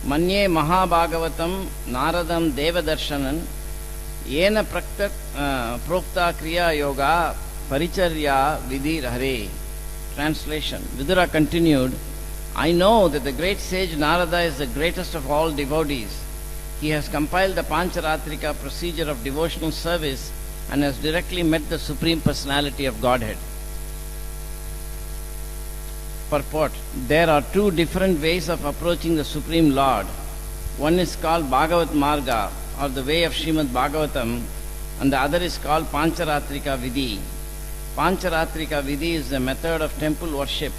मन्ये महाभागवतं नारदं देवदर्शनं येन प्रोक्ता क्रिया योगा परिचर्या विधिर हरे. Translation. Vidura continued, I know that the great sage Narada is the greatest of all devotees. He has compiled the Pancharatrika procedure of devotional service and has directly met the Supreme Personality of Godhead. Purport. There are two different ways of approaching the Supreme Lord. One is called Bhagavat Marga, or the way of Srimad Bhagavatam, and the other is called Pancharatrika Vidhi. Pancharatrika Vidhi is the method of temple worship,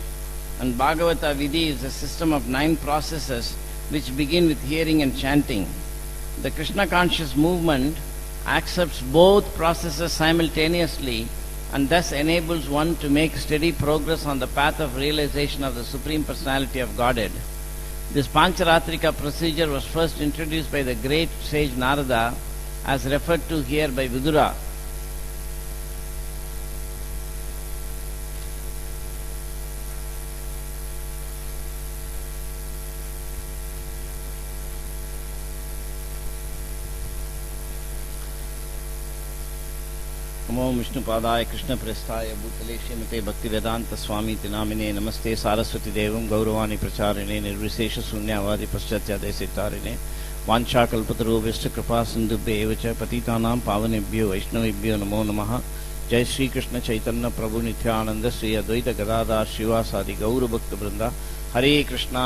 and Bhagavata Vidhi is a system of 9 processes which begin with hearing and chanting. The Krishna conscious movement accepts both processes simultaneously and thus enables one to make steady progress on the path of realization of the Supreme Personality of Godhead. This Pancharatrika procedure was first introduced by the great sage Narada, as referred to here by Vidura. नमो विष्णुपादाय कृष्णप्रेष्ठाय भूतले श्रीमते भक्तिवेदांत स्वामी नामिने नमस्ते सारस्वती देवं गौरवाणी प्रचारिणे निर्विशेष शून्यवादी पश्चात्यादेशितारिणे वाञ्छाकल्पतरुभ्यश्च कृपा सिन्धुभ्यः एव च पतितानां पावनेभ्यो वैष्णवेभ्यो नमो नमः. जय श्री कृष्ण चैतन्य प्रभु नित्यानंद श्री अद्वैत गदाधर श्रीवासादि गौर भक्त वृंदा. हरे कृष्णा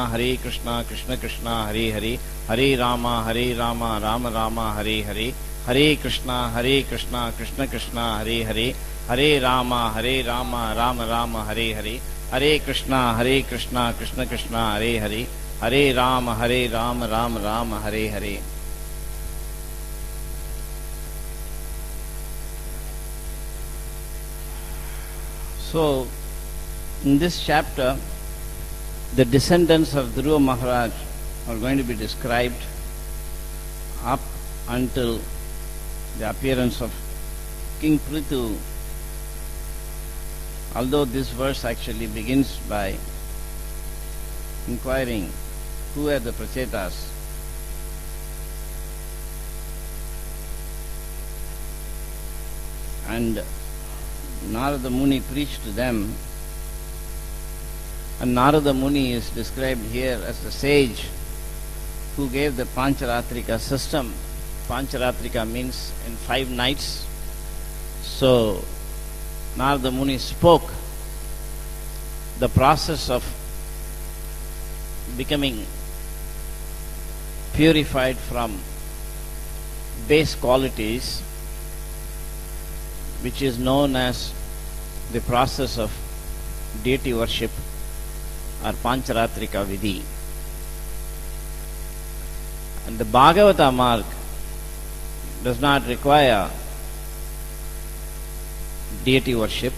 कृष्ण कृष्णा हरे हरे, हरे राम राम राम हरे हरे, हरे कृष्णा कृष्ण कृष्णा हरे हरे, हरे राम राम राम हरे हरे, हरे कृष्णा कृष्ण कृष्णा हरे हरे, हरे Ram Ram Ram Hare Hare. So, in this chapter, the descendants of Dhruva Maharaj are going to be described up until the appearance of King Prithu, although this verse actually begins by inquiring who are the Prachetas. And Narada Muni preached to them, and Narada Muni is described here as the sage who gave the Pancharatrika system. Pancharatrika means in 5 nights. So Narada Muni spoke the process of becoming purified from base qualities, which is known as the process of deity worship or Pancharatrika Vidhi. And the Bhagavata mark does not require deity worship,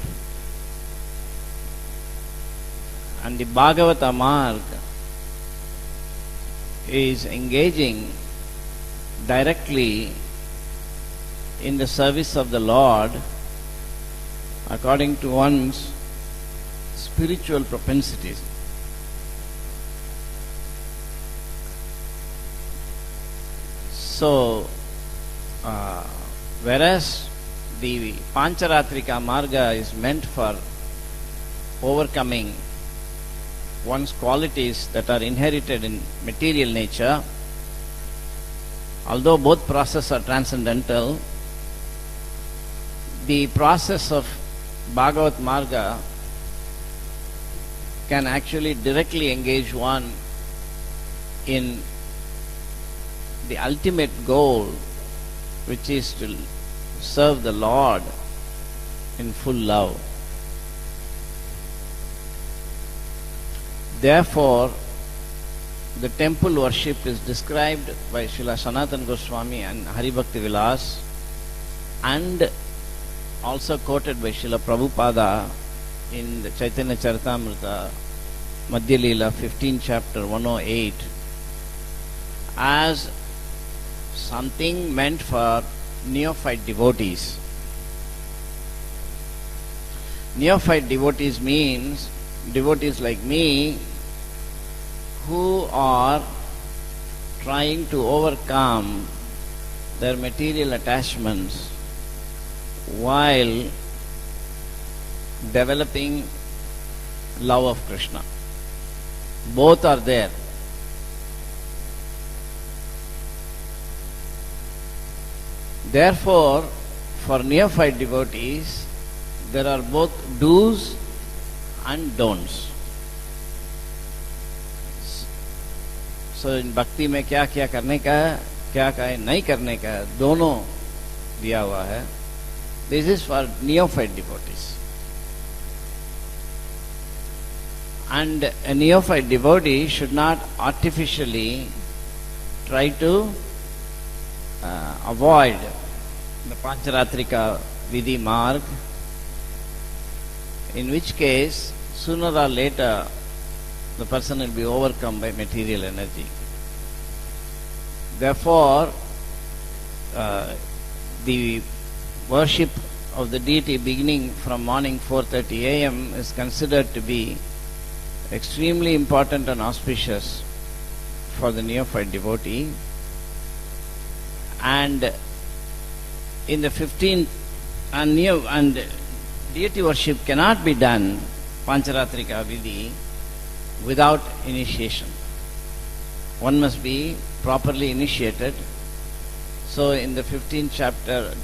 and the Bhagavata marg is engaging directly in the service of the Lord according to one's spiritual propensities. So whereas the Pancharatrika Marga is meant for overcoming one's qualities that are inherited in material nature, although both processes are transcendental, the process of Bhagavat Marga can actually directly engage one in the ultimate goal, which is to serve the Lord in full love. Therefore, the temple worship is described by Srila Sanatana Goswami and Haribhakti Vilas, and also quoted by Srila Prabhupada in the Chaitanya Charitamrita Madhya Leela 15 chapter 108 as something meant for neophyte devotees. Neophyte devotees means devotees like me who are trying to overcome their material attachments while developing love of Krishna. Both are there. Therefore, for neophyte devotees, there are both do's and don'ts. So in bhakti में क्या क्या करने का है, क्या क्या नहीं करने का है, दोनों दिया हुआ है. This is for neophyte devotees. And a neophyte devotee should not artificially try to avoid the Pancharatrika Vidhi Marg, in which case sooner or later the person will be overcome by material energy. Therefore, the worship of the deity beginning from morning 4:30 a.m. is considered to be extremely important and auspicious for the neophyte devotee. And in the 15th and deity worship cannot be done, Pancharatrika Vidhi, without initiation. One must be properly initiated. So in the 15th chapter,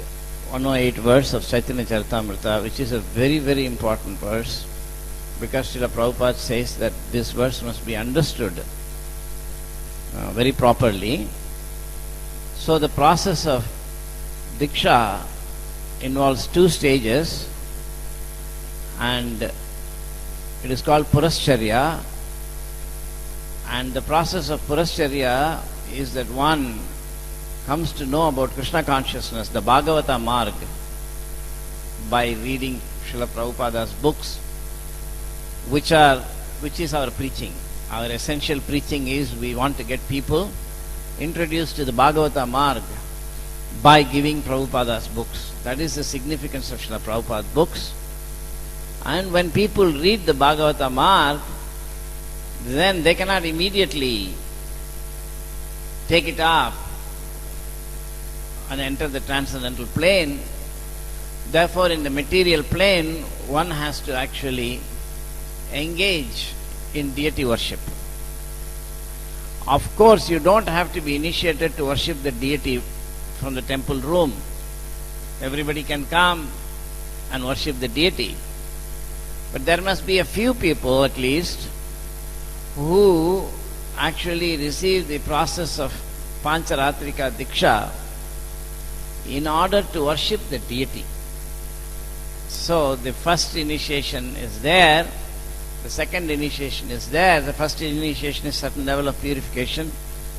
108 verse of Chaitanya Charitamrita, which is a very, very important verse, because Srila Prabhupada says that this verse must be understood very properly. So the process of Diksha involves two stages, and it is called Purascharya. And the process of Purascharya is that one comes to know about Krishna consciousness, the Bhagavata Marg, by reading Srila Prabhupada's books, which is our preaching. Our essential preaching is we want to get people introduced to the Bhagavata Marg by giving Prabhupada's books. That is the significance of Srila Prabhupada's books. And when people read the Bhagavata Marg, then they cannot immediately take it up and enter the transcendental plane. Therefore, in the material plane, one has to actually engage in deity worship. Of course, you don't have to be initiated to worship the deity from the temple room. Everybody can come and worship the deity. But there must be a few people at least who actually receive the process of Pancharatrika Diksha in order to worship the deity. So the first initiation is there, the second initiation is there. The first initiation is certain level of purification,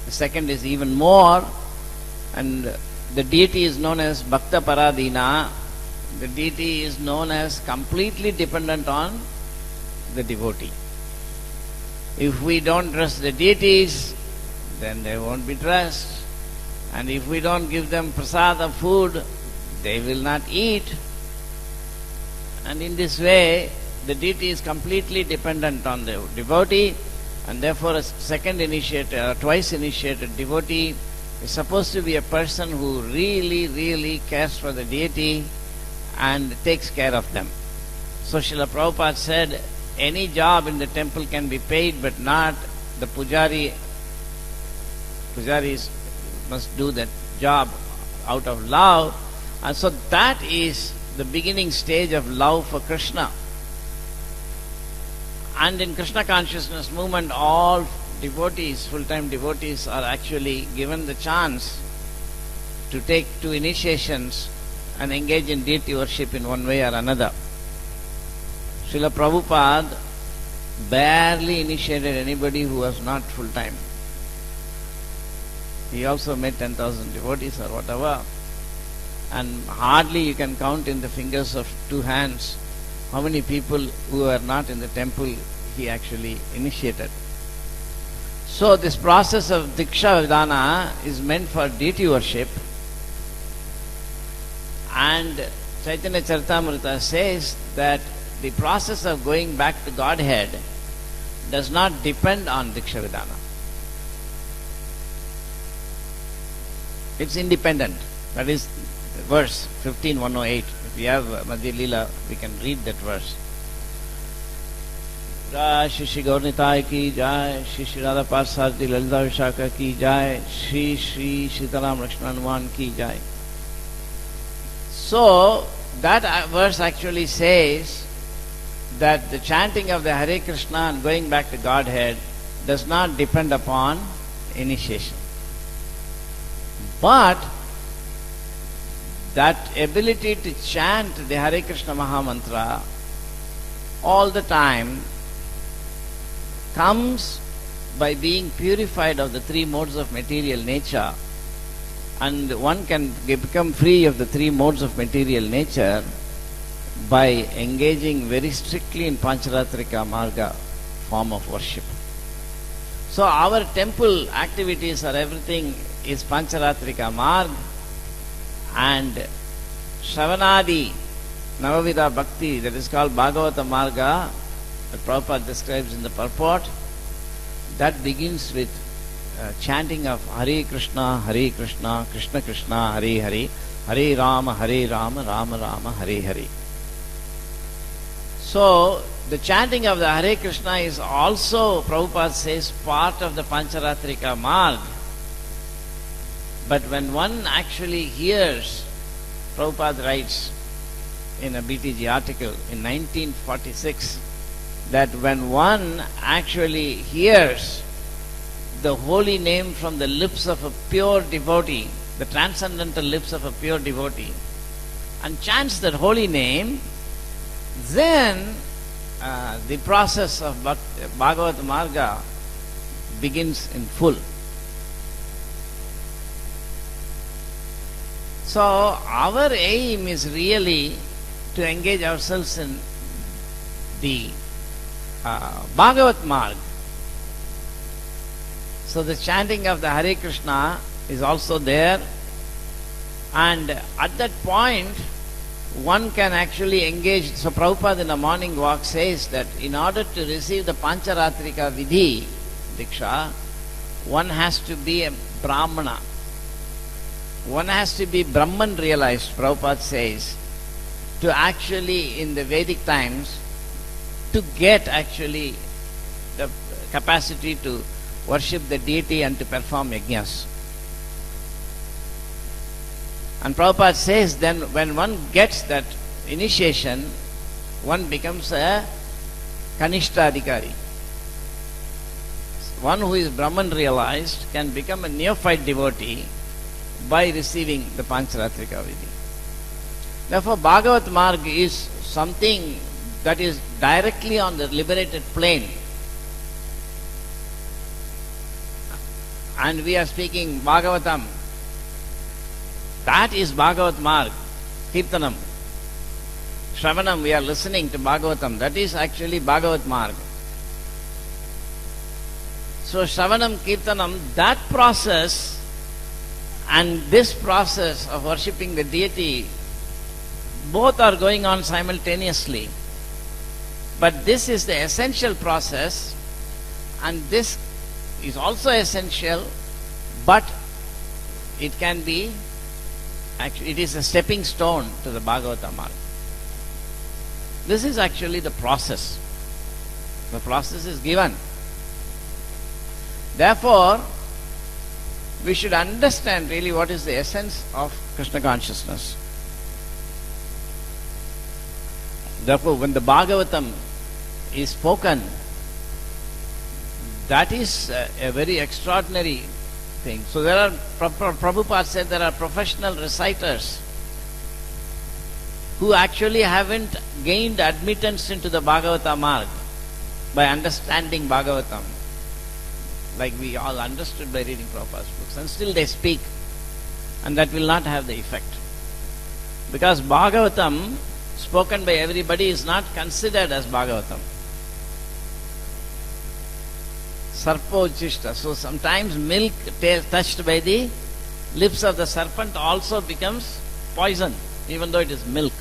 the second is even more, and the deity is known as Bhakta Paradina. The deity is known as completely dependent on the devotee. If we don't trust the deities, then they won't be trusted. And if we don't give them prasada food, they will not eat. And in this way, the deity is completely dependent on the devotee, and therefore a second initiated or twice initiated devotee is supposed to be a person who really, really cares for the deity and takes care of them. So Srila Prabhupada said, any job in the temple can be paid, but not the pujari. Pujaris must do that job out of love. And so that is the beginning stage of love for Krishna. And in Krishna consciousness movement, all devotees, full-time devotees, are actually given the chance to take two initiations and engage in deity worship in one way or another. Srila Prabhupada barely initiated anybody who was not full-time. He also met 10,000 devotees or whatever, and hardly you can count in the fingers of two hands how many people who are not in the temple he actually initiated. So this process of Diksha Vidhana is meant for deity worship, and Chaitanya Charitamrita says that the process of going back to Godhead does not depend on Diksha Vidhana. It's independent. That is verse 15:108. If we have Madhya Leela, we can read that verse. Jai Shri Shri Gaurnitai ki Jai, Shri Shri Radha Parsarthi Lalita Vishaka ki Jai, Shri Shri Sitaram Lakshmana Hanuman ki Jai. So, that verse actually says that the chanting of the Hare Krishna and going back to Godhead does not depend upon initiation. But that ability to chant the Hare Krishna Mahamantra all the time comes by being purified of the three modes of material nature, and one can become free of the three modes of material nature by engaging very strictly in Pancharatrika Marga form of worship. So our temple activities or everything is Pancharatrika Marg, and Shravanadi Navavida Bhakti, that is called Bhagavata Marga, that Prabhupada describes in the purport, that begins with chanting of Hare Krishna, Krishna Krishna, Hare Hare, Hare Rama, Rama Rama, Hare Hare. So, the chanting of the Hare Krishna is also, Prabhupada says, part of the Pancharatrika Marg. But when one actually hears, Prabhupada writes in a BTG article in 1946, that when one actually hears the holy name from the lips of a pure devotee, the transcendental lips of a pure devotee, and chants that holy name, then the process of Bhagavad Marga begins in full. So our aim is really to engage ourselves in the Bhagavat Marg. So the chanting of the Hare Krishna is also there, and at that point one can actually engage. So Prabhupada in a morning walk says that in order to receive the Pancharatrika Vidhi Diksha, one has to be a Brahmana. One has to be Brahman realized, Prabhupada says, to actually in the Vedic times to get actually the capacity to worship the deity and to perform yajnas. And Prabhupada says then when one gets that initiation, one becomes a Kanishta Adhikari. One who is Brahman realized can become a neophyte devotee by receiving the Pancharatrika Vidhi. Therefore, Bhagavat Marg is something that is directly on the liberated plane. And we are speaking Bhagavatam. That is Bhagavat Marg. Kirtanam. Shravanam, we are listening to Bhagavatam. That is actually Bhagavat Marg. So Shravanam, Kirtanam, that process and this process of worshipping the deity, both are going on simultaneously. But this is the essential process, and this is also essential, but it can be, actually, it is a stepping stone to the Bhagavata Marg. This is actually the process. The process is given. Therefore, we should understand really what is the essence of Krishna consciousness. Therefore, when the Bhagavatam is spoken, that is a very extraordinary thing. So there are, Prabhupada said there are professional reciters who actually haven't gained admittance into the Bhagavata Marg by understanding Bhagavatam, like we all understood by reading Prabhupada's books, and still they speak, and that will not have the effect. Because Bhagavatam spoken by everybody is not considered as Bhagavatam. Sarpo Uchishta. So sometimes milk touched by the lips of the serpent also becomes poison, even though it is milk.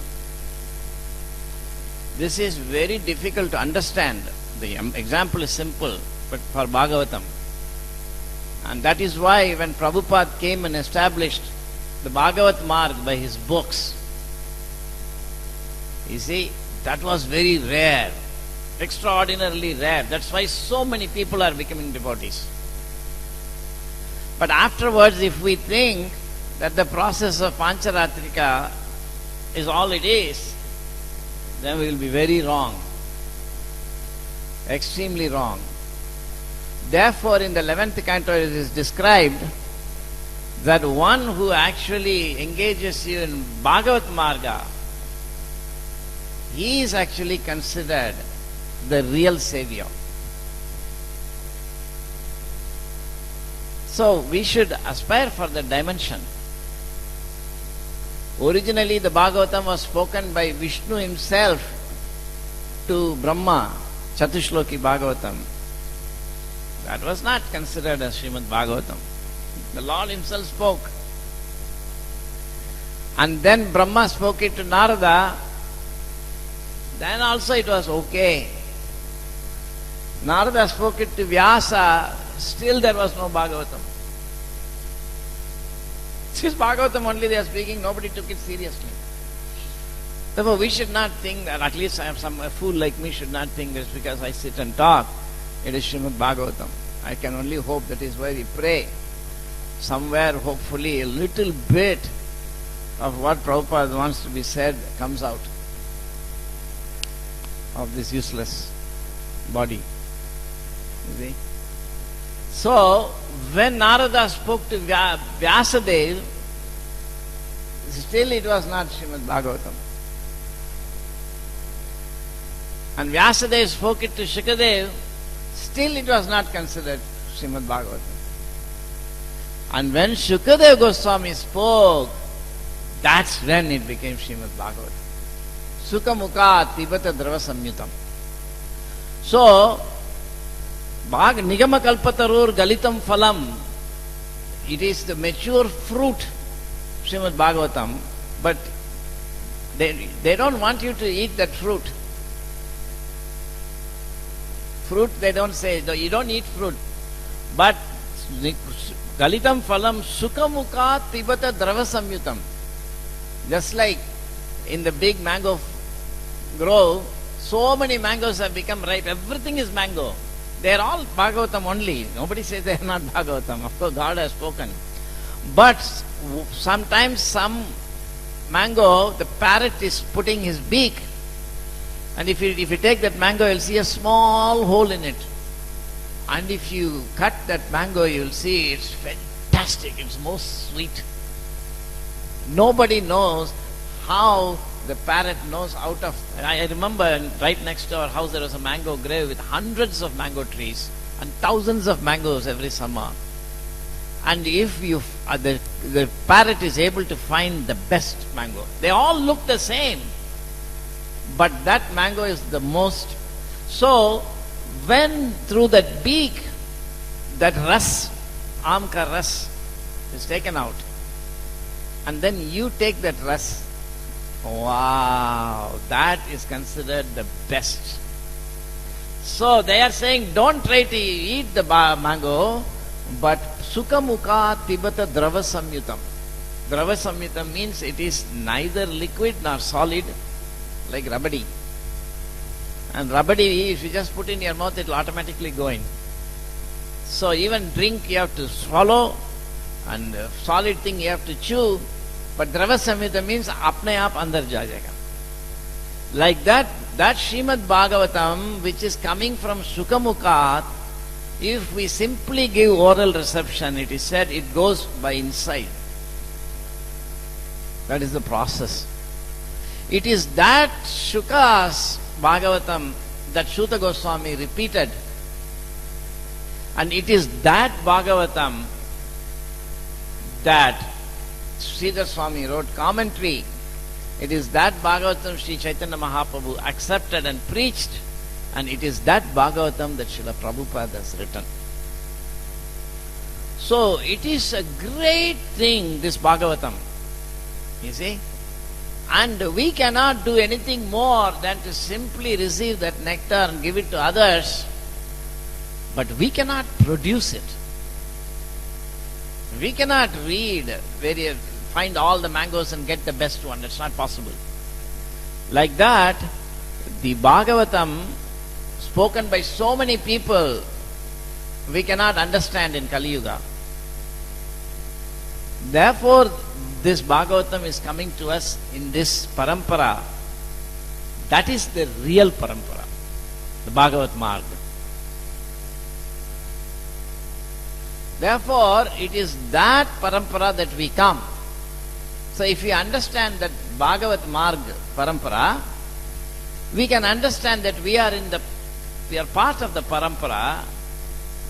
This is very difficult to understand. The example is simple, but for Bhagavatam, And that is why when Prabhupada came and established the Bhagavat Marg by his books, you see, that was very rare, extraordinarily rare. That's why so many people are becoming devotees. But afterwards, if we think that the process of Pancharatrika is all it is, then we will be very wrong. Extremely wrong. Therefore, in the 11th canto it is described that one who actually engages you in Bhagavat Marga, he is actually considered the real savior. So we should aspire for the dimension. Originally the Bhagavatam was spoken by Vishnu himself to Brahma, Chatushloki Bhagavatam. That was not considered as Srimad Bhagavatam. The Lord himself spoke. And then Brahma spoke it to Narada. Then also it was okay. Narada spoke it to Vyasa. Still there was no Bhagavatam. This Bhagavatam only they are speaking, nobody took it seriously. Therefore we should not think that, at least a fool like me should not think that because I sit and talk, it is Srimad Bhagavatam. I can only hope that is why we pray. Somewhere hopefully a little bit of what Prabhupada wants to be said comes out of this useless body. You see? So, when Narada spoke to Vyasadeva, still it was not Srimad Bhagavatam. And Vyasadeva spoke it to Shukadeva, still it was not considered Srimad Bhagavatam. And when Shukadeva Goswami spoke, that's when it became Srimad Bhagavatam. Sukha Mukha Tibata Drava Samyutam. So, Nigama Kalpatarur Galitam Phalam, it is the mature fruit, Srimad Bhagavatam, but they don't want you to eat that fruit. Fruit, they don't say, no, you don't eat fruit. But Galitam Phalam Sukha Mukha Tibata Drava Samyutam. Just like in the big mango grove, so many mangoes have become ripe. Everything is mango. They are all Bhagavatam only. Nobody says they are not Bhagavatam. Of course, God has spoken. But sometimes some mango, the parrot is putting his beak, and if you take that mango, you'll see a small hole in it. And if you cut that mango, you'll see it's fantastic. It's most sweet. Nobody knows how the parrot knows out of... I remember right next to our house there was a mango grove with hundreds of mango trees and thousands of mangoes every summer. And if you the parrot is able to find the best mango, they all look the same, but that mango is the most. So when through that beak, that ras, amka ras, is taken out, and then you take that ras, wow, that is considered the best. So they are saying, don't try to eat the mango, but sukha mukha tibata drava samyutam. Drava samyutam means it is neither liquid nor solid, like rabadi. And rabadi, if you just put in your mouth, it will automatically go in. So even drink you have to swallow, and solid thing you have to chew. But Drava Samhita means apne aap andar jayega. Like that Srimad Bhagavatam, which is coming from Sukha Mukha, if we simply give oral reception, it is said it goes by inside. That is the process. It is that Shuka's Bhagavatam that Shuta Goswami repeated. And it is that Bhagavatam that Sridhar Swami wrote commentary. It is that Bhagavatam Sri Chaitanya Mahaprabhu accepted and preached, and it is that Bhagavatam that Srila Prabhupada has written. So it is a great thing, this Bhagavatam. You see? And we cannot do anything more than to simply receive that nectar and give it to others, but we cannot produce it. We cannot find all the mangoes and get the best one. It's not possible. Like that, the Bhagavatam spoken by so many people, we cannot understand in Kali Yuga. Therefore, this Bhagavatam is coming to us in this parampara. That is the real parampara, the Bhagavat Marg. Therefore, it is that parampara that we come. So, if we understand that Bhagavat Marg parampara, we can understand that we are part of the parampara,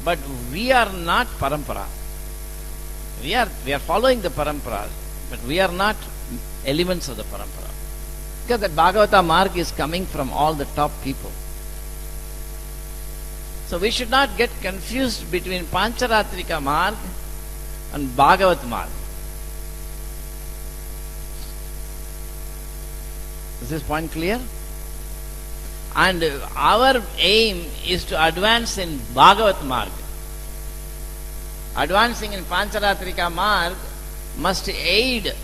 but we are not parampara. We are following the parampara, but we are not elements of the parampara. Because that Bhagavata Marg is coming from all the top people. So we should not get confused between Pancharatrika Marg and Bhagavat Marg. Is this point clear? And our aim is to advance in Bhagavat Marg. Advancing in Pancharatrika Marg must aid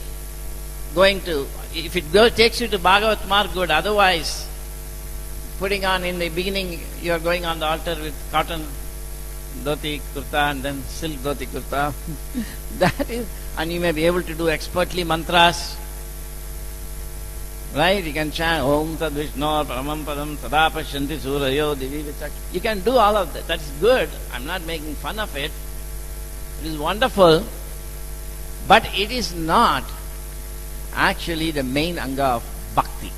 going to, if it takes you to Bhagavat Marg, good. Otherwise, putting on in the beginning, you are going on the altar with cotton dhoti kurta and then silk dhoti kurta. That is, and you may be able to do expertly mantras. Right? You can chant Om Tad Vishnu Paramam Padam Tada Pasyanti Surayo Divi Vichak. You can do all of that. That's good. I'm not making fun of it. It is wonderful. But it is not actually the main anga of bhakti.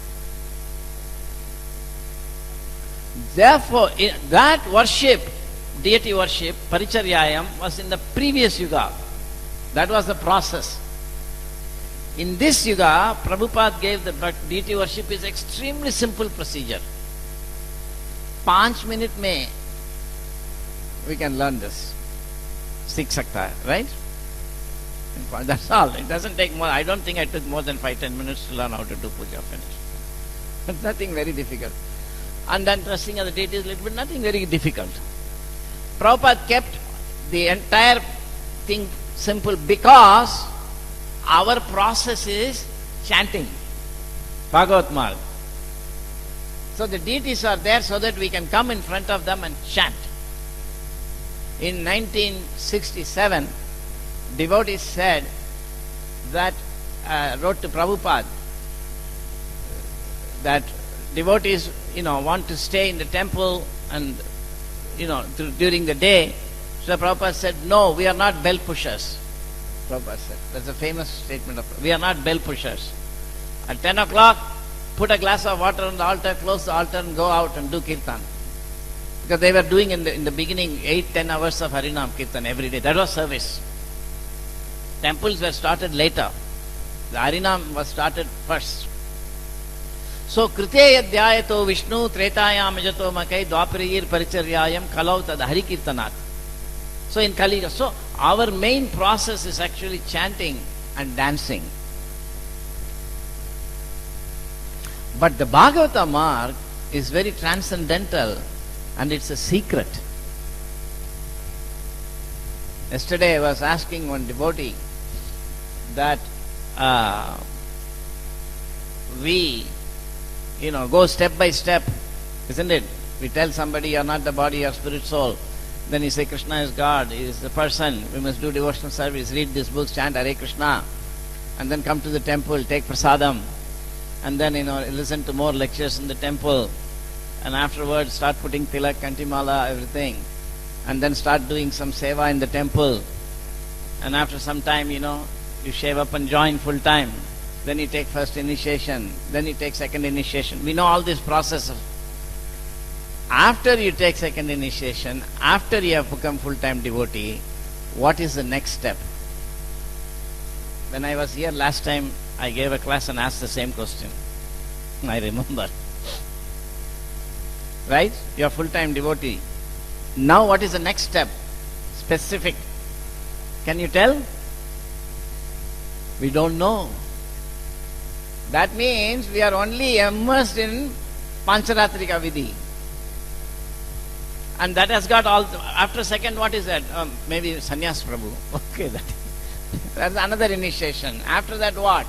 Therefore, that worship, deity worship, Paricharyayam, was in the previous yuga. That was the process. In this yuga, Prabhupada gave the deity worship is extremely simple procedure. 5 minutes mein we can learn this. Sikh sakta hai, right? That's all. It doesn't take more. I don't think I took more than 5-10 minutes to learn how to do puja finish. Nothing very difficult. And then trusting of the deity is a little bit, nothing very difficult. Prabhupada kept the entire thing simple because our process is chanting Bhagavat Marg. So the deities are there so that we can come in front of them and chant. In 1967, devotees said that, wrote to Prabhupada, that devotees, want to stay in the temple and, during the day. So Prabhupada said, no, we are not bell pushers. Prabhupada said. That's a famous statement of, we are not bell pushers. At 10 o'clock, put a glass of water on the altar, close the altar and go out and do kirtan. Because they were doing in the beginning 8-10 hours of Harinam Kirtan every day. That was service. Temples were started later. The Harinam was started first. So, Krite Yadhyayato Vishnu Tretayam Ajato Makai Dwapariyir Paricharyayam Kalau Tad Hari Kirtanat. So, in Kali Yuga. So, our main process is actually chanting and dancing. But the Bhagavata Marg is very transcendental and it's a secret. Yesterday I was asking one devotee that we go step by step, isn't it? We tell somebody you are not the body, you are spirit, soul. Then you say Krishna is God, he is the person, we must do devotional service, read this book, chant Hare Krishna, and then come to the temple, take prasadam, and then listen to more lectures in the temple, and afterwards start putting tilak, kantimala, everything, and then start doing some seva in the temple, and after some time, you shave up and join full time. Then you take first initiation, then you take second initiation. We know all this process. After you take second initiation, after you have become full-time devotee, what is the next step? When I was here last time, I gave a class and asked the same question. I remember. Right? You are full-time devotee. Now what is the next step? Specific. Can you tell? We don't know. That means we are only immersed in Pancharatrika Vidhi. And that has got all, after second, what is that? Maybe Sannyas Prabhu. Okay, that. That's another initiation. After that, what?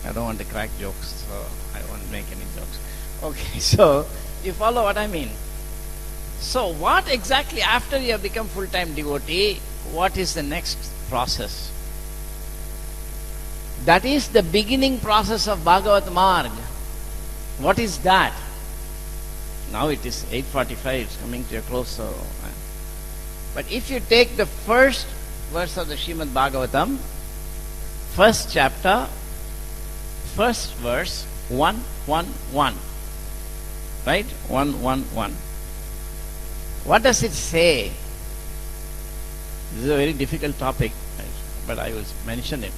I don't want to crack jokes, so I won't make any jokes. Okay, so you follow what I mean? So what exactly, after you have become full-time devotee, what is the next process? That is the beginning process of Bhagavat Marg. What is that? Now it is 8:45, it's coming to a close. So, but if you take the first verse of the Srimad Bhagavatam, first chapter, first verse, 1:1:1, right? 1:1:1. What does it say? This is a very difficult topic, but I will mention it.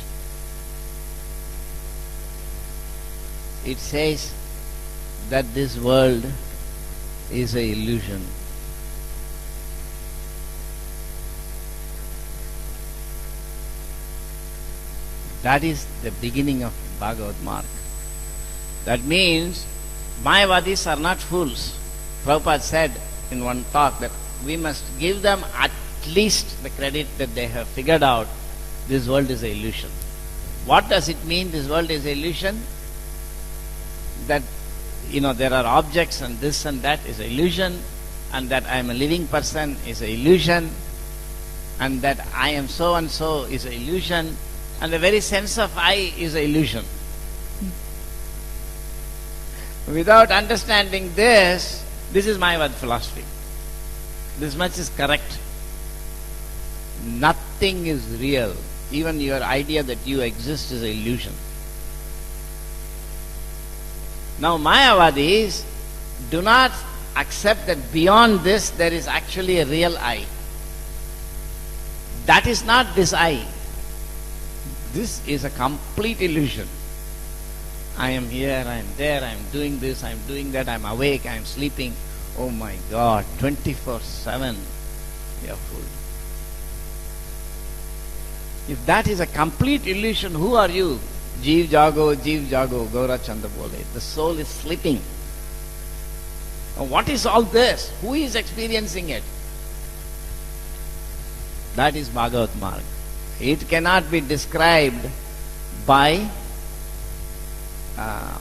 It says that this world is an illusion. That is the beginning of Bhagavad Marg. That means Mayavadis are not fools. Prabhupada said in one talk that we must give them at least the credit that they have figured out this world is an illusion. What does it mean this world is an illusion? That there are objects and this and that is an illusion, and that I am a living person is an illusion, and that I am so and so is an illusion, and the very sense of I is an illusion. Without understanding this is Mayavad philosophy. This much is correct. Nothing is real. Even your idea that you exist is an illusion. Now Mayavadis do not accept that beyond this there is actually a real I. That is not this I. This is a complete illusion. I am here, I am there, I am doing this, I am doing that, I am awake, I am sleeping. Oh my God, 24/7 we are fooled. If that is a complete illusion, who are you? Jeev Jago, Gaura Chanda Bole. The soul is sleeping. Now what is all this? Who is experiencing it? That is Bhagavat Marg. It cannot be described by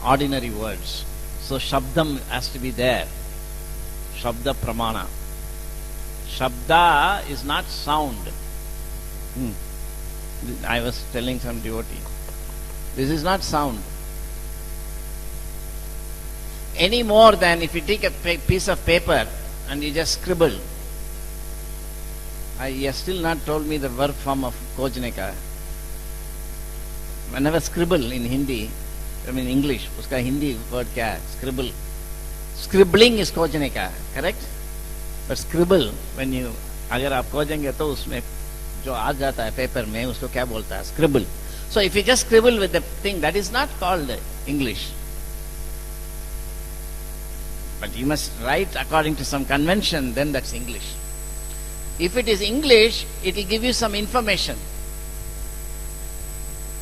ordinary words. So Shabdam has to be there. Shabda Pramana. Shabda is not sound. I was telling some devotee, this is not sound. Any more than if you take a piece of paper and you just scribble. He has still not told me the verb form of Kojneka. Whenever scribble in Hindi, English, uska Hindi word kya hai? Scribble. Scribbling is Kojneka, correct? But scribble, when you, अगर आप खोजेंगे तो उसमें जो आ जाता है paper में उसको क्या बोलता है? Scribble. So if you just scribble with the thing, that is not called English. But you must write according to some convention, then that's English. If it is English, it will give you some information,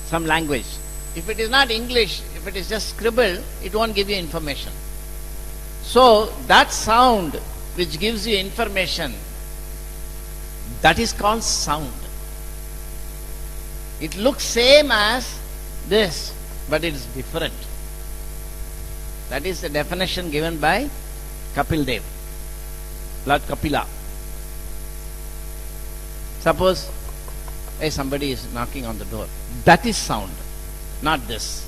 some language. If it is not English, if it is just scribble, it won't give you information. So that sound which gives you information, that is called sound. It looks same as this, but it is different. That is the definition given by Kapil Dev, Lord Kapila. Suppose somebody is knocking on the door. That is sound, not this.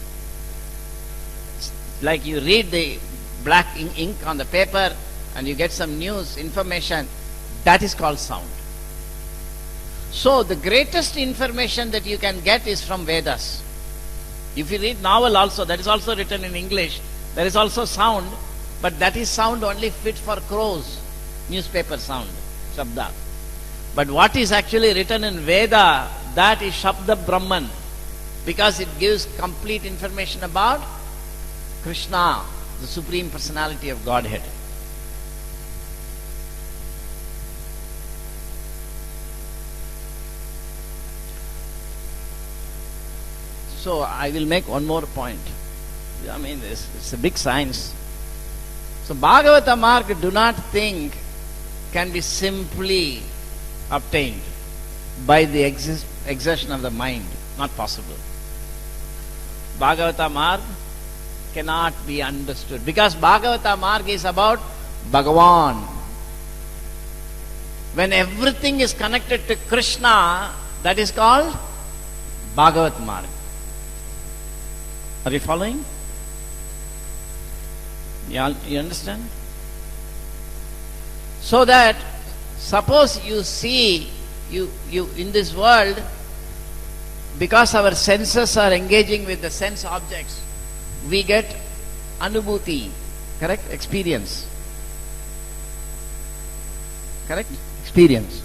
Like you read the black ink on the paper and you get some news, information, that is called sound. So the greatest information that you can get is from Vedas. If you read novel also, that is also written in English, there is also sound, but that is sound only fit for crows, newspaper sound, Shabda. But what is actually written in Veda, that is Shabda Brahman, because it gives complete information about Krishna, the Supreme Personality of Godhead. So I will make one more point. It's a big science. So Bhagavata Marg, do not think, can be simply obtained by the exertion of the mind. Not possible. Bhagavata Marg cannot be understood because Bhagavata Marg is about Bhagavan. When everything is connected to Krishna, that is called Bhagavat Marg. Are you following? You understand? So that suppose you see you in this world, because our senses are engaging with the sense objects, we get anubhuti, correct? Experience. Correct? Experience.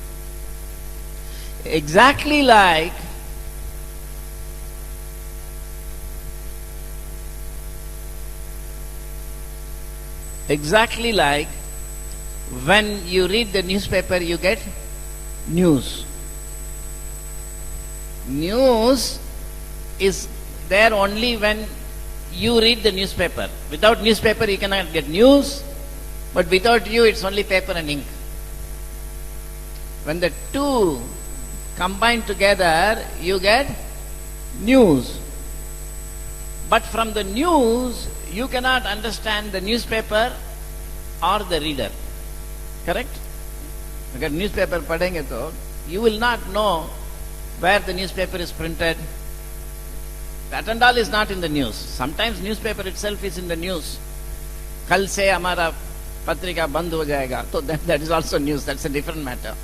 Exactly like when you read the newspaper, you get news. News is there only when you read the newspaper. Without newspaper, you cannot get news, but without you, it's only paper and ink. When the two combine together, you get news. But from the news, you cannot understand the newspaper or the reader. Correct? Because newspaper padhenge to, you will not know where the newspaper is printed. That and all is not in the news. Sometimes newspaper itself is in the news. Kal se hamara patrika band ho jayega. So that is also news. That's a different matter.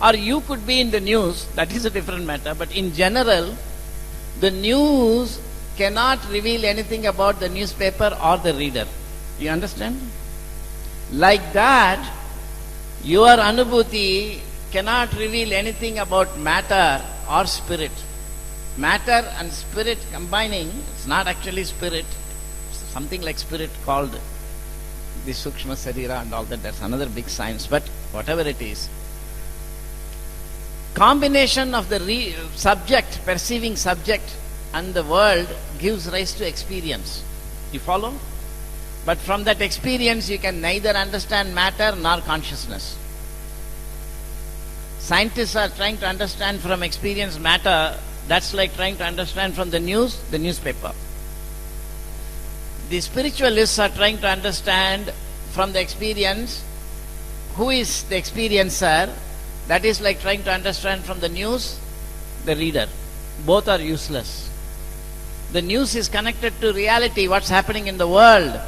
Or you could be in the news. That is a different matter. But in general, the news cannot reveal anything about the newspaper or the reader. You understand? Like that, your anubhuti cannot reveal anything about matter or spirit. Matter and spirit combining, it's not actually spirit, it's something like spirit called the Sukshma Sarira and all that, that's another big science, but whatever it is. Combination of the subject, perceiving subject and the world gives rise to experience. You follow? But from that experience you can neither understand matter nor consciousness. Scientists are trying to understand from experience matter. That's like trying to understand from the news, the newspaper. The spiritualists are trying to understand from the experience who is the experiencer. That is like trying to understand from the news, the reader. Both are useless. The news is connected to reality, what's happening in the world.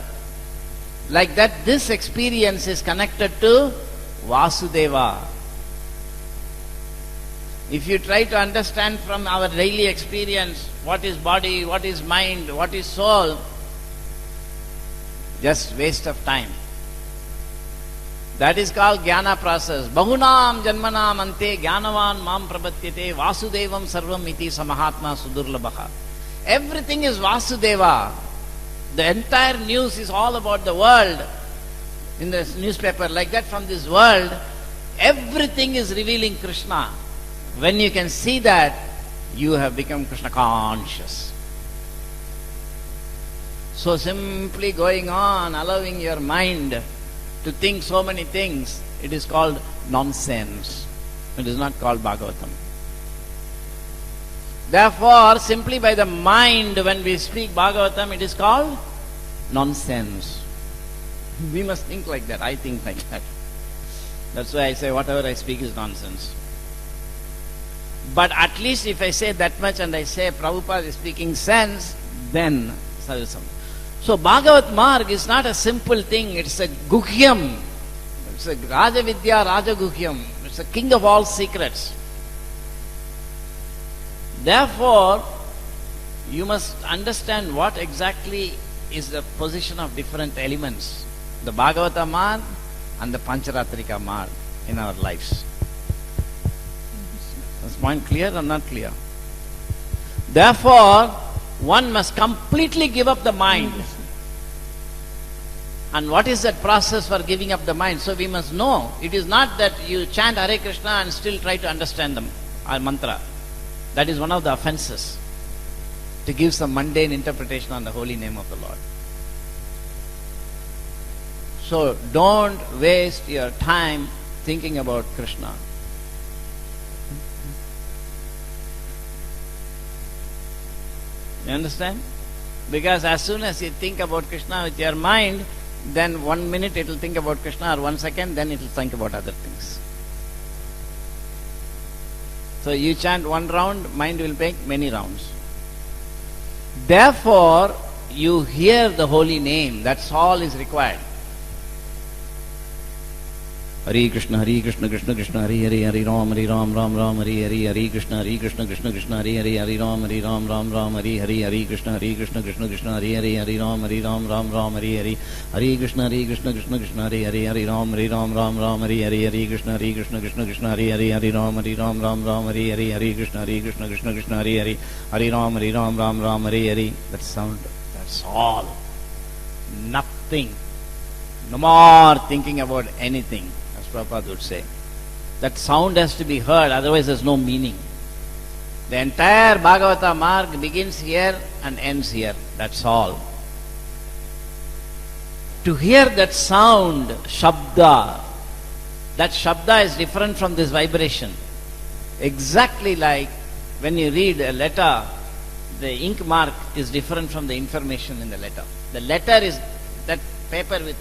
Like that, this experience is connected to Vasudeva. If you try to understand from our daily experience what is body, what is mind, what is soul, just waste of time. That is called jnana process. Bahunam janmanam ante jnanavan mam prapatyate vasudevam sarvam iti samahatma sudurlabha. Everything is Vasudeva. The entire news is all about the world. In the newspaper, like that, from this world, everything is revealing Krishna. When you can see that, you have become Krishna conscious. So simply going on, allowing your mind to think so many things, it is called nonsense. It is not called Bhagavatam. Therefore, simply by the mind, when we speak Bhagavatam, it is called nonsense. We must think like that. I think like that. That's why I say whatever I speak is nonsense. But at least if I say that much and I say Prabhupada is speaking sense, then so Bhagavat Marg is not a simple thing, it's a guhyam. It's a Raja Vidya Raja Guhyam. It's a king of all secrets. Therefore, you must understand what exactly is the position of different elements. The Bhagavata Marg and the Pancharatrika Marg in our lives. Is this point clear or not clear? Therefore, one must completely give up the mind. And what is that process for giving up the mind? So we must know, it is not that you chant Hare Krishna and still try to understand them, our mantra. That is one of the offenses, to give some mundane interpretation on the holy name of the Lord. So don't waste your time thinking about Krishna. You understand? Because as soon as you think about Krishna with your mind, then 1 minute it will think about Krishna, or 1 second, then it will think about other things. So you chant one round, mind will make many rounds. Therefore, you hear the holy name, that's all is required. Hare Krishna, Krishna Krishna, Hare Hare, Hare Ram, Ram Ram, Hare Hare, Hare Krishna, Krishna Krishna, Hare Hare, Hare Ram, Ram, Hare Hare, Hare Krishna, Krishna Krishna, Hare Hare, Hare Ram, Ram, Hare Hare, Hare Krishna, Krishna Krishna, Hare Hare, Hare Ram, Ram, Hare Hare, Hare Krishna, Krishna, Hare Hare, Hare Ram, Ram, Hare Hare, Hare Krishna, Krishna, Hare Hare, Hare Ram, Hare Hare. That sound, that's all. Nothing. No more thinking about anything. Prabhupada would say. That sound has to be heard, otherwise there's no meaning. The entire Bhagavata marg begins here and ends here. That's all. To hear that sound, Shabda, that Shabda is different from this vibration. Exactly like when you read a letter, the ink mark is different from the information in the letter. The letter is that paper with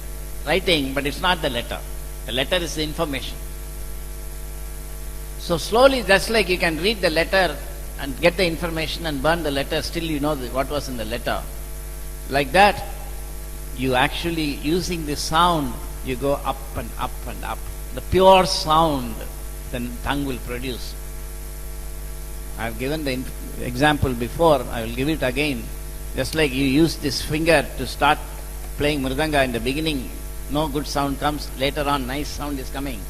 writing, but it's not the letter. The letter is the information. So slowly, just like you can read the letter and get the information and burn the letter, still you know what was in the letter. Like that, you actually, using the sound, you go up and up and up. The pure sound the tongue will produce. I have given the example before, I will give it again. Just like you use this finger to start playing mridanga in the beginning, no good sound comes, later on nice sound is coming.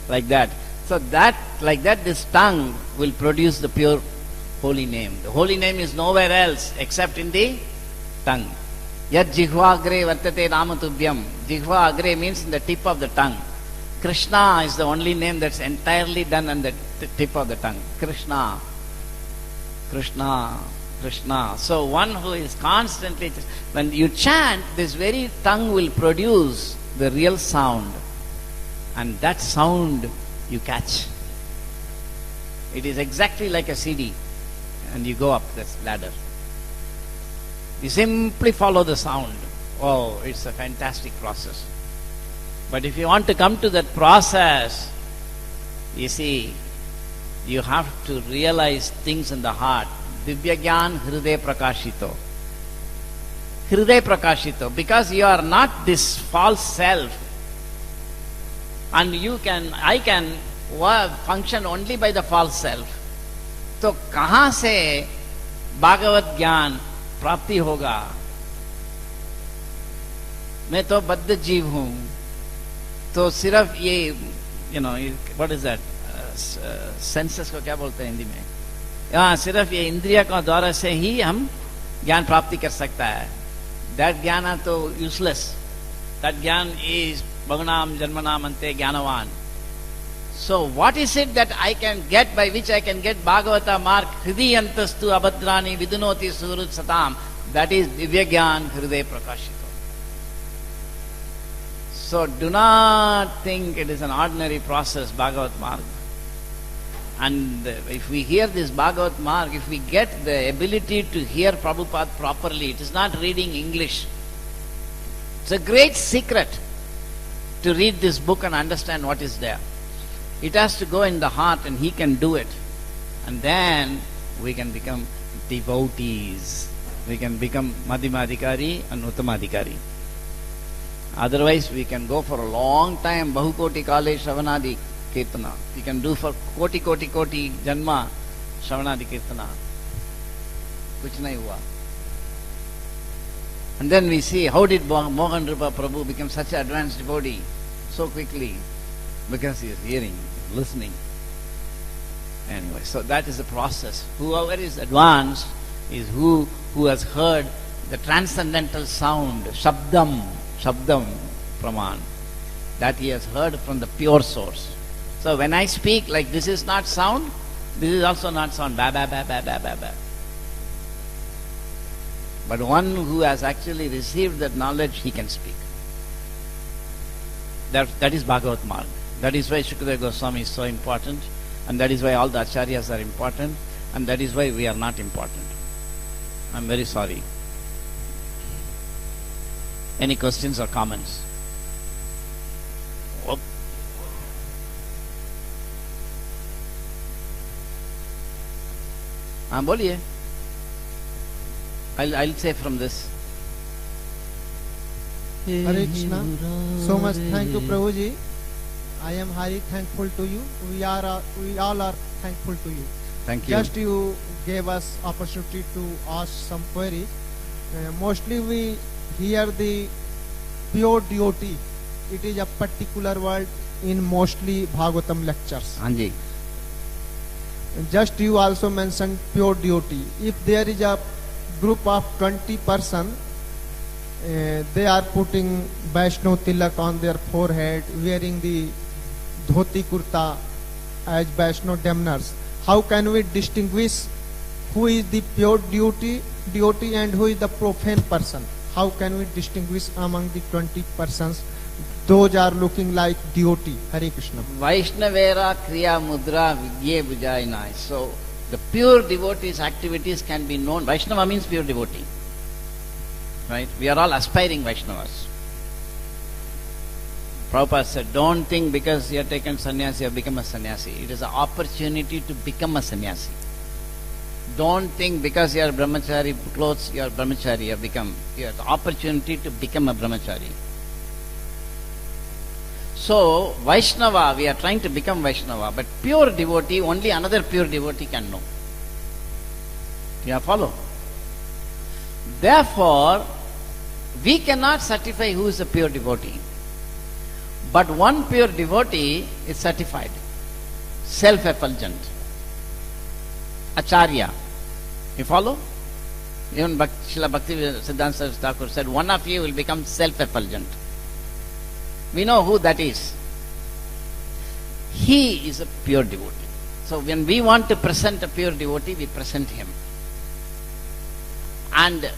Like that. So that, like that, this tongue will produce the pure holy name. The holy name is nowhere else except in the tongue. Yat jihva agre vartate namatubhyam. Jihva agre means in the tip of the tongue. Krishna is the only name that's entirely done on the tip of the tongue. Krishna. Krishna. Krishna. So one who is constantly, when you chant, this very tongue will produce the real sound, and that sound you catch. It is exactly like a CD, and you go up this ladder. You simply follow the sound. Oh, it's a fantastic process. But if you want to come to that process, you see, you have to realize things in the heart. Divya Gyan Hriday Prakashito. Hriday Prakashito. Because you are not this false self. And I can function only by the false self. So, kahan se Bhagavat Gyan प्राप्ति होगा? मैं तो बद्ध जीव हूं, तो सिर्फ ये what is that, सेंसेस को क्या बोलते हैं हिंदी में, सिर्फ ये इंद्रिय का द्वारा से ही हम ज्ञान प्राप्ति कर सकता है. दैट ज्ञान तो यूजलेस. दैट ज्ञान इज भगनाम जन्मनाम अंते ज्ञानवान. So what is it that I can get, by which I can get Bhagavata mark, Hridi antastu abhadrani vidunoti surut satam? That is Divya Gyan Hriday Prakashito. So do not think it is an ordinary process, Bhagavat mark. And if we hear this Bhagavat mark, if we get the ability to hear Prabhupada properly, it is not reading English. It's a great secret to read this book and understand what is there. It has to go in the heart, and he can do it. And then we can become devotees. We can become Madhyamadhikari and Uttamadhikari. Otherwise, we can go for a long time, Bahukoti Kale Shravanadi Kirtana. We can do for koti janma Shravanadi Kirtana. Kuch nahi hua. And then we see, how did Mohan Rupa Prabhu become such an advanced devotee so quickly? Because he is hearing, listening. Anyway, so that is the process. Whoever is advanced is who has heard the transcendental sound, Shabdam Praman, that he has heard from the pure source. So when I speak, like, this is not sound, this is also not sound. Ba ba ba ba ba ba ba. But one who has actually received that knowledge, he can speak. That is Bhagavat Marg. That is why Shukadeva Goswami is so important, and that is why all the acharyas are important, and that is why we are not important. I am very sorry. Any questions or comments? Oh. बोलिए. I'll say from this. Hare Krishna. So much thank you, Prabhuji. I am highly thankful to you. We all are thankful to you. Thank you. Just you gave us opportunity to ask some queries. Mostly we hear the pure devotee. It is a particular word in mostly Bhagavatam lectures. Anji. Just you also mentioned pure devotee. If there is a group of 20 person, they are putting Vaishnav tilak on their forehead, wearing the dhoti kurta as Vaishnav damners. How can we distinguish who is the pure devotee and who is the profane person? How can we distinguish among the 20 persons? Those are looking like devotee. Hare Krishna. Vaishnavera Kriya Mudra Vidye Bujayana. So the pure devotee's activities can be known. Vaishnava means pure devotee. Right? We are all aspiring Vaishnavas. Prabhupada said, don't think because you have taken sannyasi, you have become a sannyasi. It is an opportunity to become a sannyasi. Don't think because you are brahmachari clothes, you are brahmachari, you have the opportunity to become a brahmachari. So, Vaishnava, we are trying to become Vaishnava, but pure devotee, only another pure devotee can know. You follow? Therefore, we cannot certify who is a pure devotee. But one pure devotee is certified, self-effulgent, Acharya. You follow? Even Srila Bhakti Siddhanta Saraswati Thakur said, one of you will become self-effulgent. We know who that is. He is a pure devotee. So when we want to present a pure devotee, we present him. And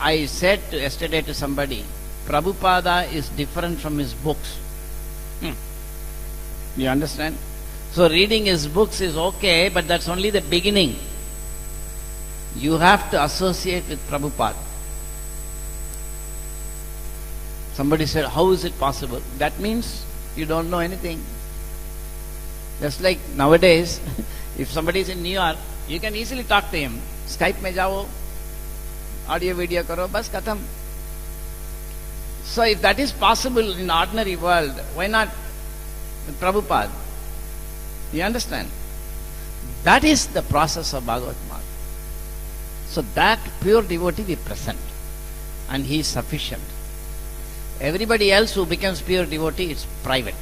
I said yesterday to somebody, Prabhupada is different from his books. You understand? So reading his books is okay, but that's only the beginning. You have to associate with Prabhupada. Somebody said, how is it possible? That means you don't know anything. Just like nowadays, if somebody is in New York, you can easily talk to him. Skype mein jao, audio video karo, bas khatam. So if that is possible in ordinary world, why not with Prabhupada? You understand? That is the process of Bhagavad Marg. So that pure devotee we present, and he is sufficient. Everybody else who becomes pure devotee, it's private.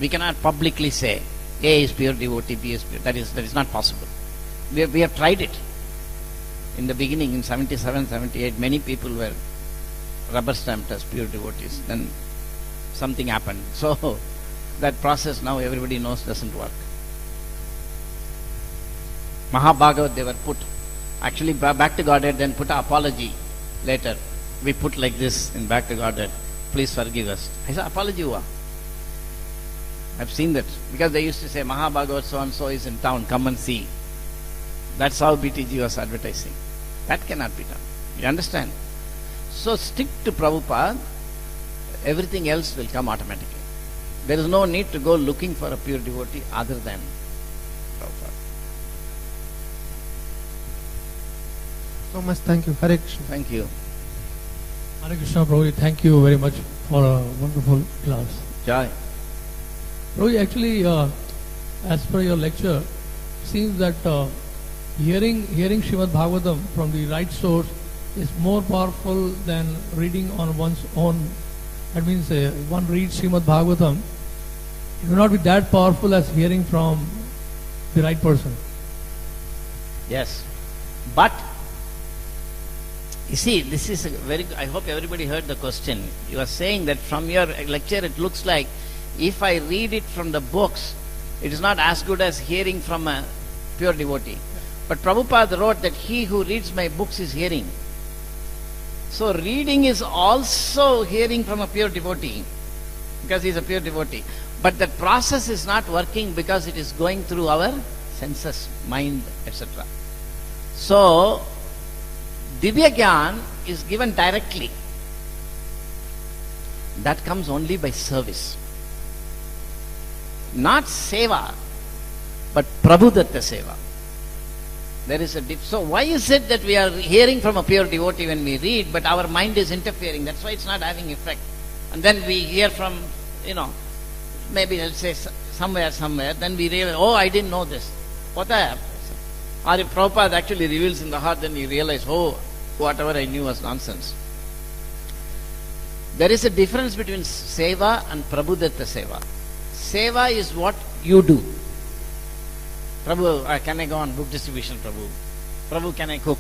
We cannot publicly say A is pure devotee, B is pure. That is not possible. We have tried it. In the beginning, in 77, 78, many people were rubber stamped as pure devotees. Then something happened. So that process now everybody knows doesn't work. Mahabhagavat they were put. Actually back to Godhead, then put an apology later. We put like this in back to Godhead. Please forgive us. I said, apology hua. I've seen that. Because they used to say, Mahabhagavat so and so is in town, come and see. That's how BTG was advertising. That cannot be done. You understand? So stick to Prabhupada, everything else will come automatically. There is no need to go looking for a pure devotee other than Prabhupada. So much thank you. Hare Krishna. Thank you. Hare Krishna, Prabhuji, thank you very much for a wonderful class. Jai. Prabhuji, actually, as per your lecture, seems that hearing Srimad Bhagavatam from the right source is more powerful than reading on one's own. That means one reads Srimad Bhagavatam, it will not be that powerful as hearing from the right person. Yes. But you see, this is a very good, I hope everybody heard the question. You are saying that from your lecture it looks like if I read it from the books, it is not as good as hearing from a pure devotee. But Prabhupada wrote that he who reads my books is hearing. So reading is also hearing from a pure devotee, because he is a pure devotee. But that process is not working because it is going through our senses, mind, etc. So Divya Gyan is given directly. That comes only by service. Not seva, but Prabhudatta seva. There is a so why is it that we are hearing from a pure devotee when we read, but our mind is interfering? That's why it's not having effect. And then we hear from, maybe let's say somewhere, then we realize, oh, I didn't know this. What happened? Or if Prabhupada actually reveals in the heart, then you realize, oh, whatever I knew was nonsense. There is a difference between seva and Prabhudatta seva. Seva is what you do. Prabhu, can I go on book distribution, Prabhu? Prabhu, can I cook?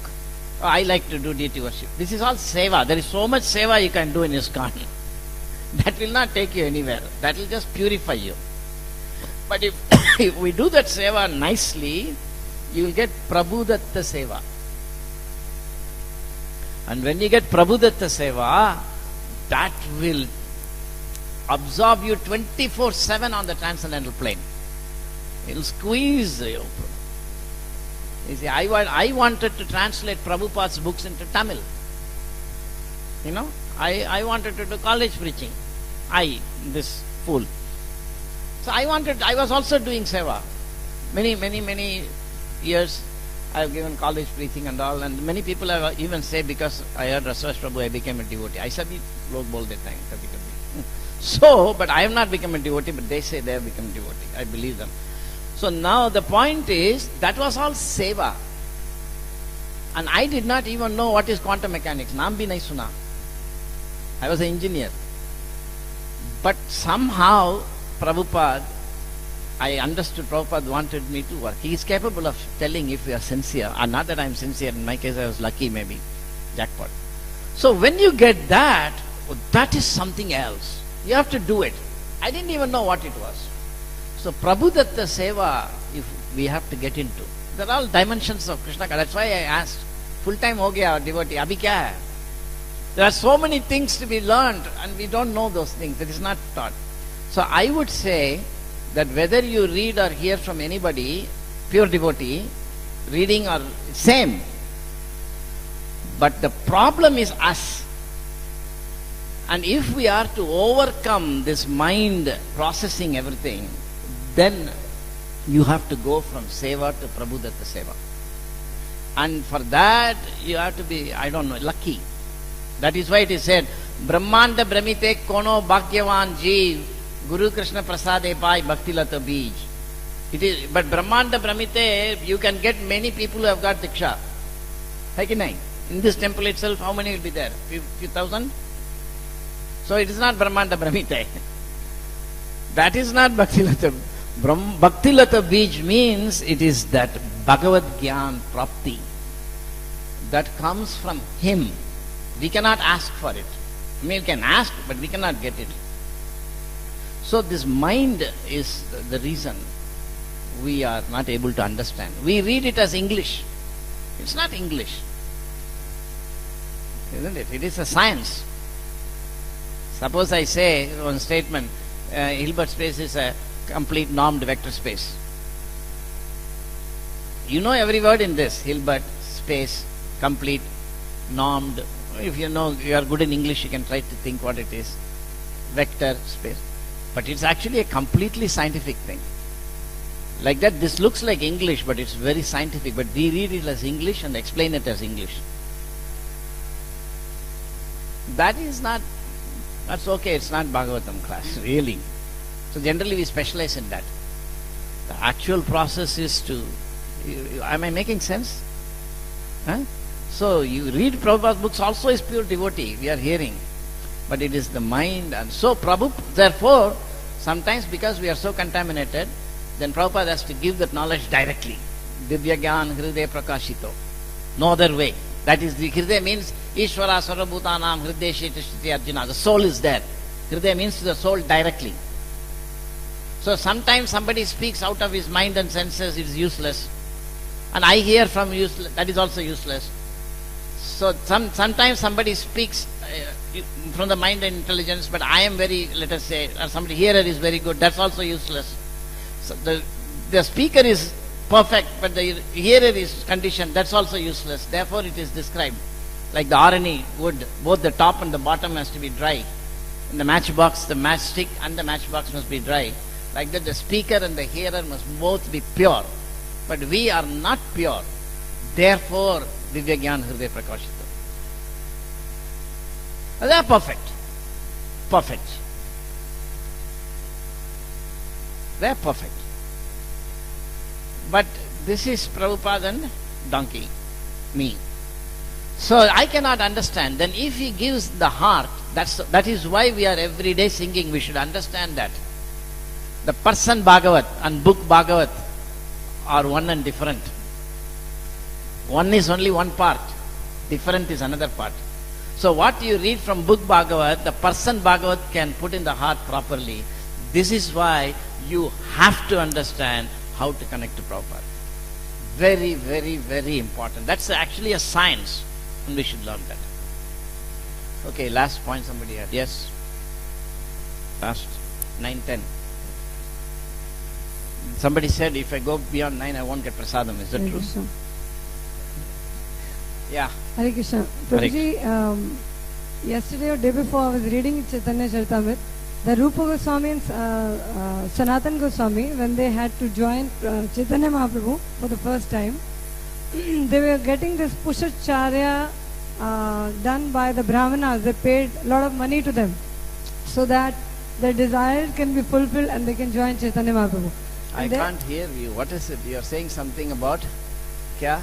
Oh, I like to do deity worship. This is all seva. There is so much seva you can do in ISKCON. That will not take you anywhere. That will just purify you. But if we do that seva nicely, you will get Prabhudatta seva. And when you get Prabhudatta seva, that will absorb you 24/7 on the transcendental plane. It will squeeze you. You see, I wanted to translate Prabhupada's books into Tamil. I wanted to do college preaching. This fool. So I was also doing seva. Many years I have given college preaching and all, and many people have even say, because I heard Rasvaj Prabhu, I became a devotee. I said, log bolte hain kabhi kabhi. So, but I have not become a devotee, but they say they have become a devotee. I believe them. So now the point is, that was all seva. And I did not even know what is quantum mechanics. Naam bhi nahi suna. I was an engineer. But somehow, Prabhupada, I understood Prabhupada wanted me to work. He is capable of telling if we are sincere. Not that I am sincere. In my case, I was lucky maybe. Jackpot. So when you get that, that is something else. You have to do it. I didn't even know what it was. So Prabhudatta seva, if we have to get into, they're all dimensions of Krishna. That's why I asked, full time ho gaya devotee, abhi kya hai? There are so many things to be learned and we don't know those things. It is not taught. So I would say that whether you read or hear from anybody, pure devotee, reading or same. But the problem is us. And if we are to overcome this mind processing everything, then you have to go from seva to Prabhudatta seva. And for that, you have to be, lucky. That is why it is said, Brahmanda Brahmite Kono Bhagyavan Jeev, Guru Krishna Prasade Pai Bhakti Lata Bij. It is, but Brahmanda Brahmite, you can get many people who have got Diksha. In this temple itself, how many will be there? Few thousand? So it is not Brahmanda Brahmite. That is not Bhakti Lata. Bhakti Lata Bij means it is that Bhagavad Gyan Prapti that comes from him. We cannot ask for it. We can ask, but we cannot get it. So this mind is the reason we are not able to understand. We read it as English. It's not English. Isn't it? It is a science. Suppose I say one statement, Hilbert space is a complete normed vector space. You know every word in this. Hilbert space, complete, normed. If you know, you are good in English, you can try to think what it is. Vector space. But it's actually a completely scientific thing. Like that, this looks like English, but it's very scientific. But we read it as English and explain it as English. That is not, that's okay, it's not Bhagavatam class, really. So generally we specialize in that. The actual process is to, am I making sense? Huh? So you read Prabhupada's books also is pure devotee, we are hearing. But it is the mind, and so Prabhupada, therefore, sometimes because we are so contaminated, then Prabhupada has to give that knowledge directly. Divya Gyan Hriday Prakashito. No other way. That is, the Hriday means Ishvara Sarvabhutanam Hriday Shetishti Arjuna. The soul is there. Hriday means to the soul directly. So sometimes somebody speaks out of his mind and senses, it is useless. And I hear from useless, that is also useless. So sometimes somebody speaks from the mind and intelligence, but I am very, let us say, or somebody hearer is very good, that's also useless. So the speaker is perfect, but the hearer is conditioned, that's also useless. Therefore it is described like the Arani wood, both the top and the bottom has to be dry. In the matchbox, the matchstick and the matchbox must be dry. Like that, the speaker and the hearer must both be pure. But we are not pure. Therefore, Divya Gyan Hriday Prakashita. They are perfect. Perfect. They are perfect. But this is Prabhupada and donkey, me. So I cannot understand. Then if he gives the heart, that is why we are every day singing. We should understand that. The person Bhagavat and book Bhagavat are one and different. One is only one part. Different is another part. So what you read from book Bhagavat, the person Bhagavat can put in the heart properly. This is why you have to understand how to connect to Prabhupada. Very, very, very important. That's actually a science, and we should learn that. Okay, last point somebody had. Yes? Last 9, 10. Somebody said if I go beyond 9, I won't get prasadam. Is that Hare true? Krishna. Yeah. Hare Krishna. Prabhuji, yesterday or day before I was reading Chaitanya Charitamrita. The Rupa Goswami and Sanatan Goswami, when they had to join Chaitanya Mahaprabhu for the first time, they were getting this Pushacharya done by the Brahmanas. They paid a lot of money to them so that their desires can be fulfilled and they can join Chaitanya Mahaprabhu. I can't hear you. What is it? You are saying something about kya?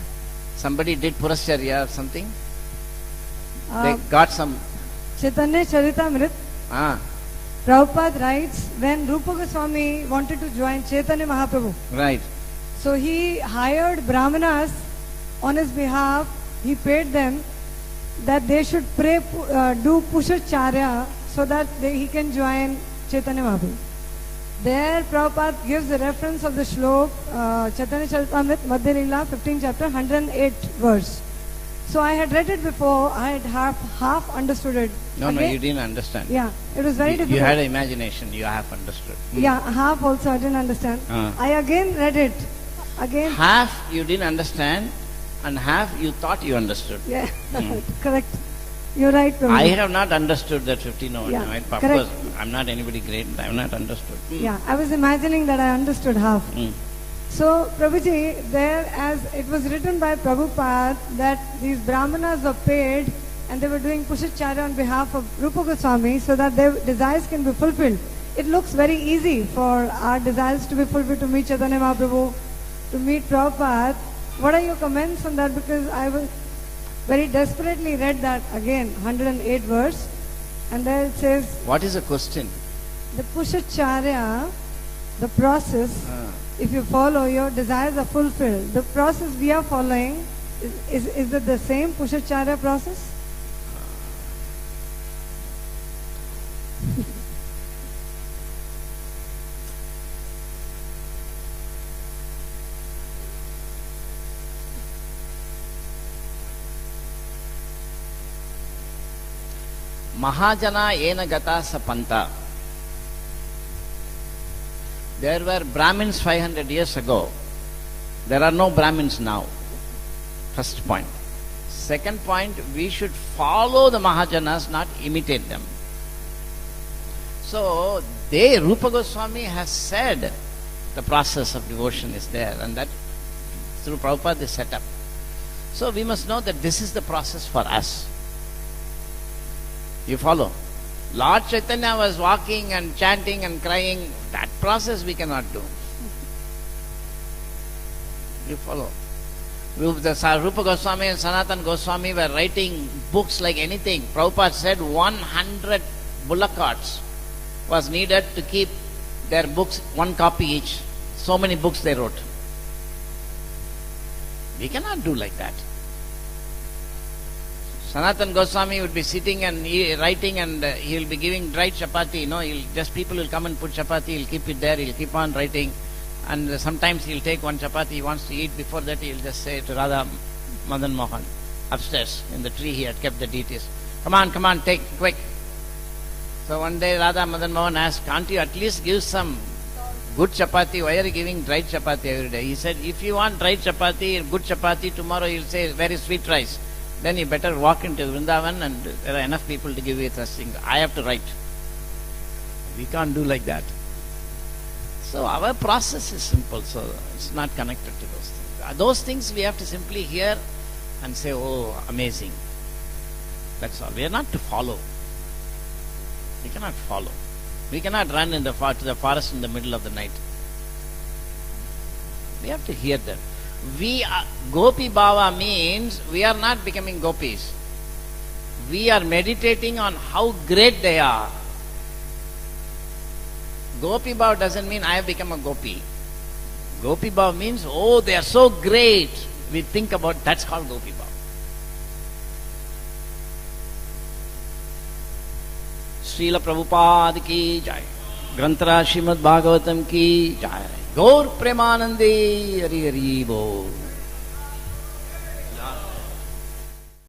Somebody did Purashcharya or something? They got some... Chaitanya Charitamrita. Ah. Prabhupada writes, when Rupa Goswami wanted to join Chaitanya Mahaprabhu, Right. so he hired Brahmanas on his behalf. He paid them that they should pray, do Pushacharya so that he can join Chaitanya Mahaprabhu. There Prabhupada gives the reference of the shlok, Chaitanya Charitamrita, Madhya Leela, 15th chapter, 108 verse. So I had read it before, I had half understood it. No, you didn't understand. Yeah, it was very difficult. You had an imagination, you have understood. Yeah, half also I didn't understand. I again read it. Again. Half you didn't understand and half you thought you understood. Yeah, correct. You're right, Prabhu. I have not understood that 15 Yeah, right? Of correct. course, I'm not anybody great, I have not understood. Yeah, I was imagining that I understood half. So, Prabhuji, there as it was written by Prabhupada that these Brahmanas were paid and they were doing Pushacharya on behalf of Rupa Goswami so that their desires can be fulfilled. It looks very easy for our desires to be fulfilled, to meet Chaitanya Mahaprabhu, to meet Prabhupada. What are your comments on that? Because I was very desperately read that again, 108 verse, and there it says... What is the question? The Pushacharya, the process, if you follow, your desires are fulfilled. The process we are following, is it the same Pushacharya process? Mahajana ena gata sapanta. There were Brahmins 500 years ago. There are no Brahmins now. First point. Second point, we should follow the Mahajanas, not imitate them. So, Rupa Goswami has said the process of devotion is there, and that through Prabhupada is set up. So, we must know that this is the process for us. You follow? Lord Chaitanya was walking and chanting and crying. That process we cannot do. You follow? Rupa Goswami and Sanatan Goswami were writing books like anything. Prabhupada said 100 bullock carts was needed to keep their books, one copy each. So many books they wrote. We cannot do like that. Sanatan Goswami would be sitting and writing, and he will be giving dried chapati. People will come and put chapati, he'll keep it there, he'll keep on writing. And sometimes he'll take one chapati he wants to eat. Before that, he'll just say to Radha Madan Mohan, upstairs in the tree he had kept the deities, come on, take, quick. So one day Radha Madan Mohan asked, can't you at least give some good chapati? Why are you giving dried chapati every day? He said, if you want dried chapati, good chapati, tomorrow you'll say very sweet rice. Then you better walk into Vrindavan and there are enough people to give you such things. I have to write. We can't do like that. So our process is simple, so it's not connected to those things. Those things we have to simply hear and say, oh, amazing. That's all. We are not to follow. We cannot follow. We cannot run to the forest in the middle of the night. We have to hear that. Gopi Bhava means we are not becoming gopis. We are meditating on how great they are. Gopi Bhava doesn't mean I have become a gopi. Gopi Bhava means, oh, they are so great. We think about, that's called Gopi Bhava. Srila Prabhupada ki jai. Granthara Srimad Bhagavatam ki jai. Gaur Premanande Hari Hari Bol.